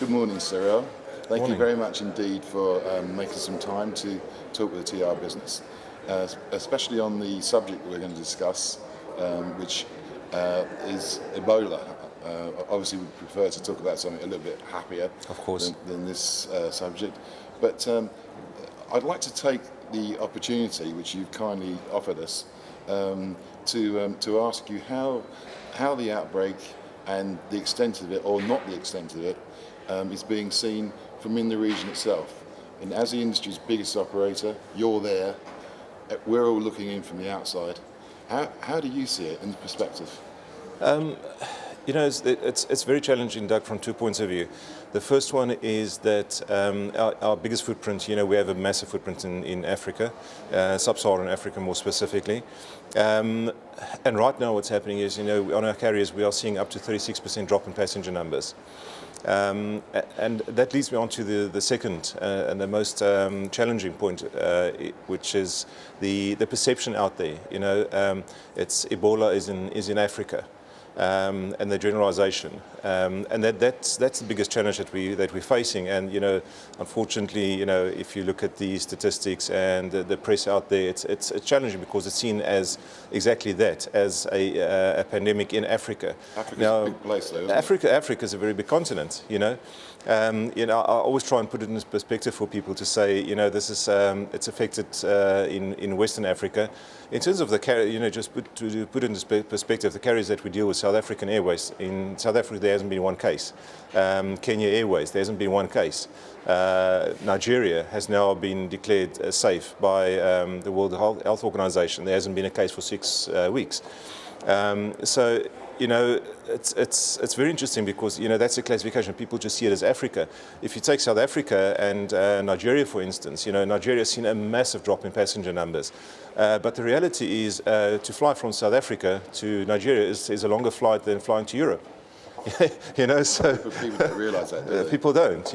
Good morning, Sarel. Thank Morning. you very much indeed for making some time to talk with the TR business, especially on the subject we're going to discuss, which is Ebola. Obviously, we prefer to talk about something a little bit happier, Of course. than this subject. But I'd like to take the opportunity, which you've kindly offered us, to ask you how the outbreak and the extent of it, or not the extent of it, is being seen from in the region itself. And as the industry's biggest operator, you're there, we're all looking in from the outside. How do you see it in perspective? It's very challenging, Doug, from 2 points of view. The first one is that our biggest footprint, we have a massive footprint in Africa, sub-Saharan Africa more specifically. And right now what's happening is, on our carriers we are seeing up to 36% drop in passenger numbers. And that leads me on to the second and the most challenging point, which is the perception out there. It's Ebola is in Africa. And the generalization, and that's the biggest challenge that we're facing. And unfortunately, if you look at the statistics and the press out there, it's challenging because it's seen as exactly that, as a pandemic in Africa. Africa's a big place, though, isn't it? Africa is a very big continent. I always try and put it in perspective for people to say, this is it's affected in Western Africa. In terms of the carrier, just to put it in perspective, the carriers that we deal with, South African Airways. In South Africa, there hasn't been one case. Kenya Airways, there hasn't been one case. Nigeria has now been declared safe by the World Health Organization. There hasn't been a case for 6 weeks. So it's very interesting because that's a classification. People just see it as Africa. If you take South Africa and Nigeria, for instance, Nigeria has seen a massive drop in passenger numbers. But the reality is, to fly from South Africa to Nigeria is a longer flight than flying to Europe. So People don't realise that, do they? People don't,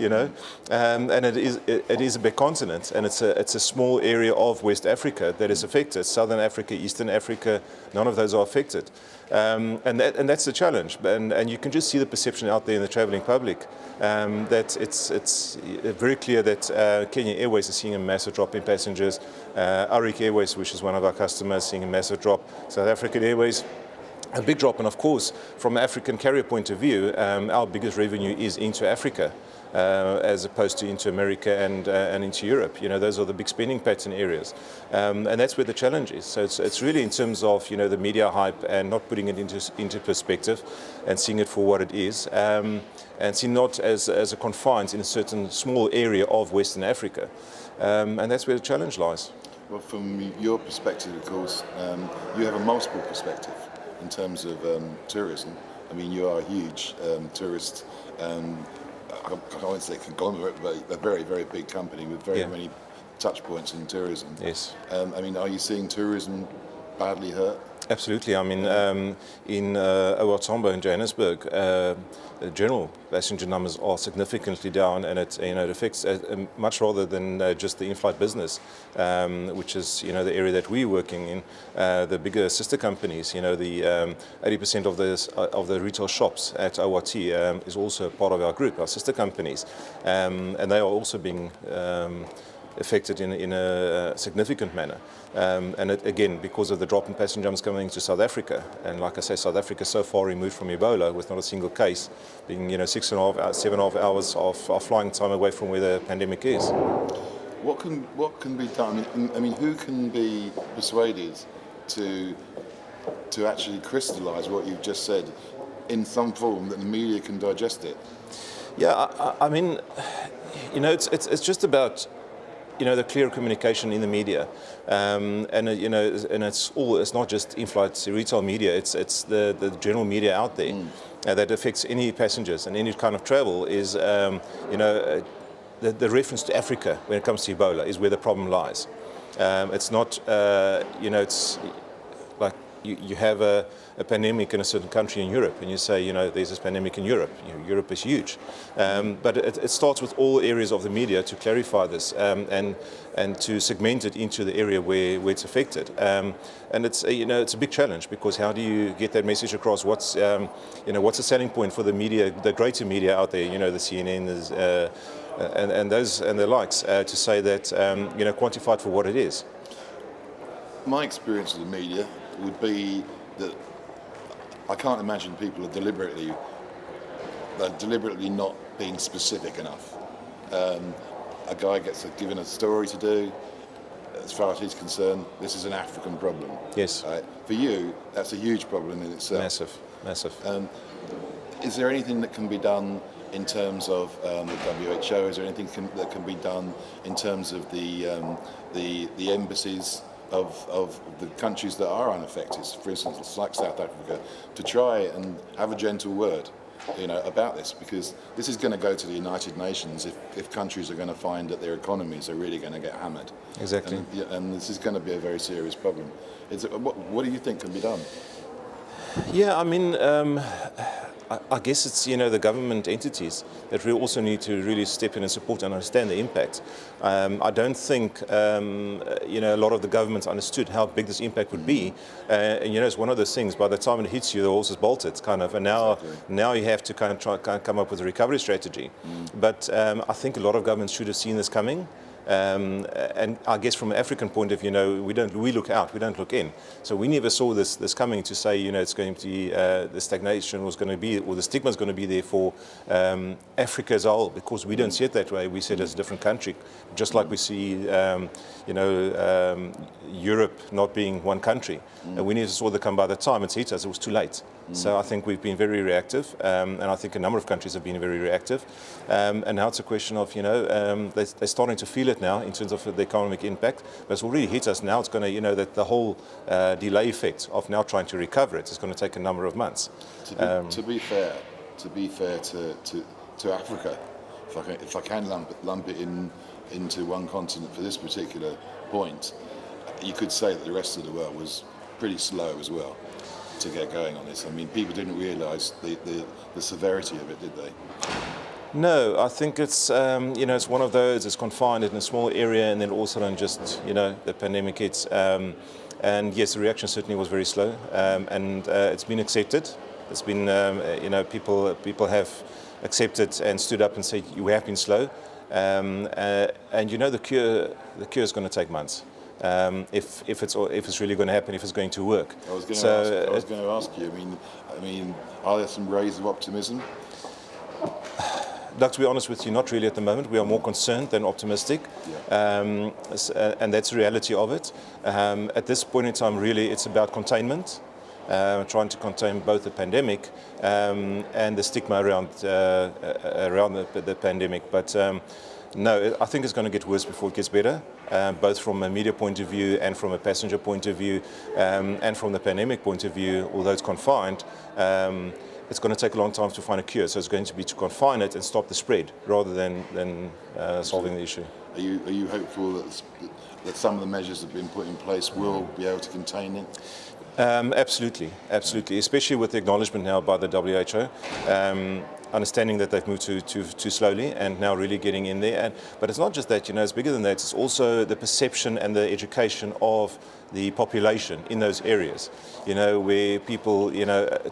and it is a big continent, and it's a small area of West Africa that is affected. Southern Africa, Eastern Africa, none of those are affected, and that's the challenge. And you can just see the perception out there in the travelling public that it's very clear that Kenya Airways is seeing a massive drop in passengers. Arik Airways, which is one of our customers, seeing a massive drop. South African Airways, a big drop. And of course, from an African carrier point of view, our biggest revenue is into Africa, as opposed to into America and into Europe. Those are the big spending pattern areas, and that's where the challenge is. So it's really in terms of the media hype and not putting it into perspective and seeing it for what it is, and seeing not as a confined in a certain small area of Western Africa, and that's where the challenge lies. Well, from your perspective, of course, you have a multiple perspective in terms of tourism. I mean, you are a huge tourist, I won't say conglomerate, but a very, very big company with very many touch points in tourism. Yes. I mean, are you seeing tourism badly hurt? Absolutely. I mean, in OR Tambo in Johannesburg, the general passenger numbers are significantly down, and it affects much rather than just the in-flight business, which is the area that we're working in. The bigger sister companies, the 80% of the retail shops at ORT is also part of our group, our sister companies, and they are also being affected in a significant manner. And again, because of the drop in passenger numbers coming to South Africa. And like I say, South Africa is so far removed from Ebola with not a single case, being 6.5, 7.5 hours of flying time away from where the pandemic is. What can be done? I mean, who can be persuaded to actually crystallise what you've just said in some form that the media can digest it? Yeah, I mean, it's just about the clear communication in the media, and it's not just in-flight retail media. It's the general media out there that affects any passengers and any kind of travel. Is the reference to Africa when it comes to Ebola is where the problem lies. It's not it's like you have a pandemic in a certain country in Europe, and you say, there's this pandemic in Europe. Europe is huge, but it starts with all areas of the media to clarify this and to segment it into the area where it's affected. And it's it's a big challenge, because how do you get that message across? What's the selling point for the media, the greater media out there? The CNN is. And those and the likes, to say that quantify it for what it is. My experience of the media would be that I can't imagine people are deliberately not being specific enough. A guy gets given a story to do. As far as he's concerned, this is an African problem. Yes. For you, that's a huge problem in itself. Massive. Is there anything that can be done in terms of the WHO? Is there anything that can be done in terms of the embassies of the countries that are unaffected, for instance, like South Africa, to try and have a gentle word, about this? Because this is going to go to the United Nations if countries are going to find that their economies are really going to get hammered. Exactly. And this is going to be a very serious problem. What do you think can be done? Yeah, I mean, I guess it's the government entities that we also need to really step in and support and understand the impact. I don't think a lot of the governments understood how big this impact would be, and it's one of those things. By the time it hits you, the horse is bolted, kind of, and now you have to kind of come up with a recovery strategy. But I think a lot of governments should have seen this coming. And I guess from an African point of view, we look out, we don't look in. So we never saw this coming, to say, it's going to be, the stagnation was going to be, or the stigma is going to be there for Africa as a whole, because we don't see it that way. We see it as a different country, just like we see, Europe not being one country. And we never saw that come. By the time it's hit us, it was too late. So I think we've been very reactive, and I think a number of countries have been very reactive. And now it's a question of, they're starting to feel it now in terms of the economic impact, but it's already hit us. Now it's going to, that the whole delay effect of now trying to recover it is going to take a number of months. To be fair to Africa, if I can lump it into one continent for this particular point, you could say that the rest of the world was pretty slow as well to get going on this. I mean, people didn't realise the severity of it, did they? No, I think it's it's one of those. It's confined in a small area, and then all of a sudden, just the pandemic hits. And yes, the reaction certainly was very slow, and it's been accepted. It's been people have accepted and stood up and said, "We have been slow," and the cure is going to take months. If it's really going to happen, if it's going to work. I was going to ask you. I mean, are there some rays of optimism? To be honest with you, not really at the moment. We are more concerned than optimistic, and that's the reality of it. At this point in time, really, it's about containment, trying to contain both the pandemic and the stigma around the pandemic. But no, I think it's going to get worse before it gets better, both from a media point of view and from a passenger point of view, and from the pandemic point of view. Although it's confined, it's going to take a long time to find a cure. So it's going to be to confine it and stop the spread rather than solving the issue. Are you hopeful that some of the measures that have been put in place will be able to contain it? Absolutely, especially with the acknowledgement now by the WHO, understanding that they've moved too slowly and now really getting in there. But it's not just that, it's bigger than that. It's also the perception and the education of the population in those areas, where people,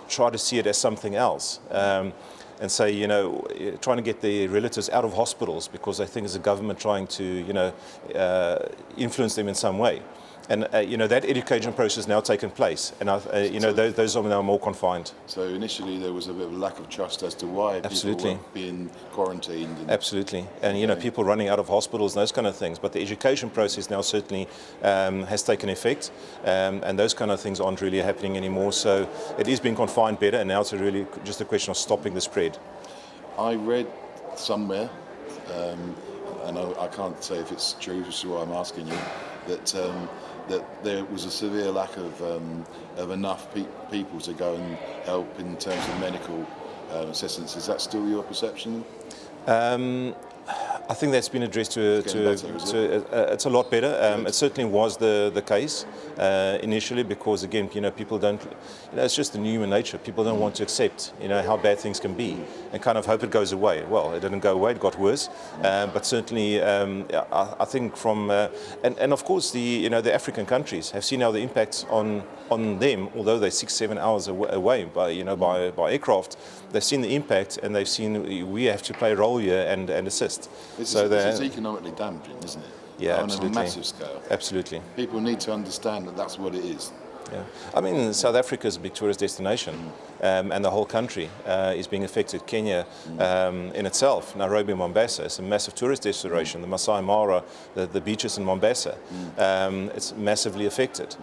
try to see it as something else. And say, trying to get their relatives out of hospitals because they think it's the government trying to, influence them in some way. And that education process has now taken place, and those are now more confined. So initially there was a bit of a lack of trust as to why people were being quarantined. Absolutely, and people running out of hospitals and those kind of things. But the education process now certainly has taken effect, and those kind of things aren't really happening anymore. So it is being confined better, and now it's really just a question of stopping the spread. I read somewhere, and I can't say if it's true, which is why I'm asking you, that there was a severe lack of enough people to go and help in terms of medical assistance. Is that still your perception? I think that's been addressed it's a lot better. It certainly was the case initially, because again, people don't, it's just the human nature. People don't want to accept, how bad things can be, and kind of hope it goes away. Well, it didn't go away; it got worse. But certainly, I think and of course the African countries have seen now the impact on them, although they're 6-7 hours away by aircraft. They've seen the impact, and they've seen we have to play a role here and assist. This is economically damaging, isn't it? Yeah, absolutely. On a massive scale. Absolutely. People need to understand that that's what it is. Yeah. I mean, South Africa is a big tourist destination, and the whole country is being affected. Kenya in itself, Nairobi, Mombasa, is a massive tourist destination. The Masai Mara, the beaches in Mombasa, it's massively affected.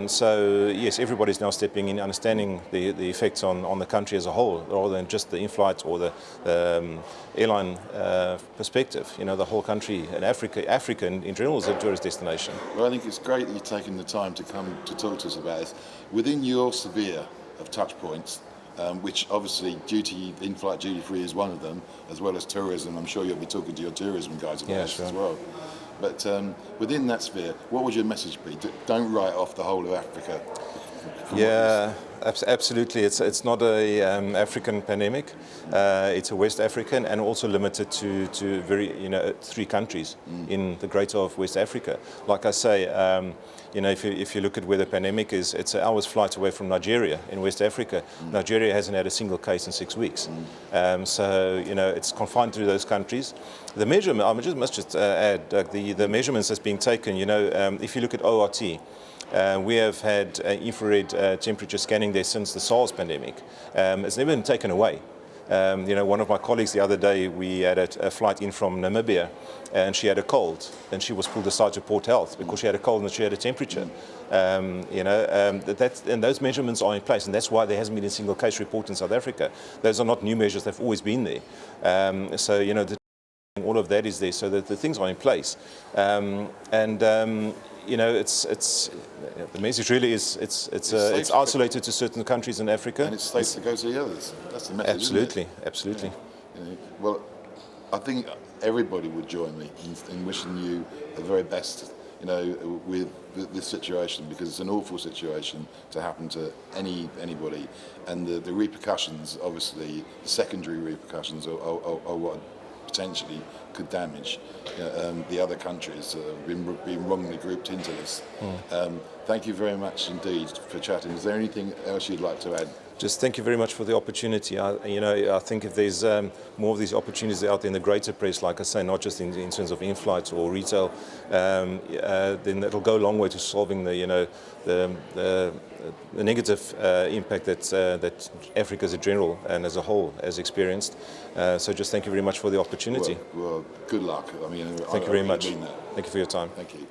So yes, everybody's now stepping in, understanding the effects on the country as a whole, rather than just the in-flight or the airline perspective. The whole country and Africa in general is a tourist destination. Well, I think it's great that you've taken the time to come to talk to us about this. Within your sphere of touch points, which obviously in-flight duty-free is one of them, as well as tourism. I'm sure you'll be talking to your tourism guys about this as well. But within that sphere, what would your message be? Don't write off the whole of Africa. Yeah, absolutely. It's not a African pandemic. It's a West African, and also limited to very 3 countries in the greater of West Africa. Like I say, if you look at where the pandemic is, it's an hour's flight away from Nigeria in West Africa. Nigeria hasn't had a single case in 6 weeks. So it's confined to those countries. The measurement, I must just add, the measurements that's being taken. If you look at ORT. We have had infrared temperature scanning there since the SARS pandemic. It's never been taken away. One of my colleagues the other day, we had a flight in from Namibia, and she had a cold, and she was pulled aside to Port Health because she had a cold and she had a temperature. And those measurements are in place, and that's why there hasn't been a single case report in South Africa. Those are not new measures; they've always been there. All of that is there, so that the things are in place. It's the message really is it's isolated to certain countries in Africa, and it's safe to go to the others. That's the message. Absolutely. Yeah. Well, I think everybody would join me in wishing you the very best. With this situation, because it's an awful situation to happen to anybody, and the repercussions, obviously, the secondary repercussions are what potentially could damage the other countries that have been wrongly grouped into this. Thank you very much indeed for chatting. Is there anything else you'd like to add? Just thank you very much for the opportunity. I think if there's more of these opportunities out there in the greater press, like I say, not just in terms of in-flight or retail, then it'll go a long way to solving the negative impact that Africa as a general and as a whole has experienced. So just thank you very much for the opportunity. Well, good luck. Thank you very much. Thank you for your time. Thank you.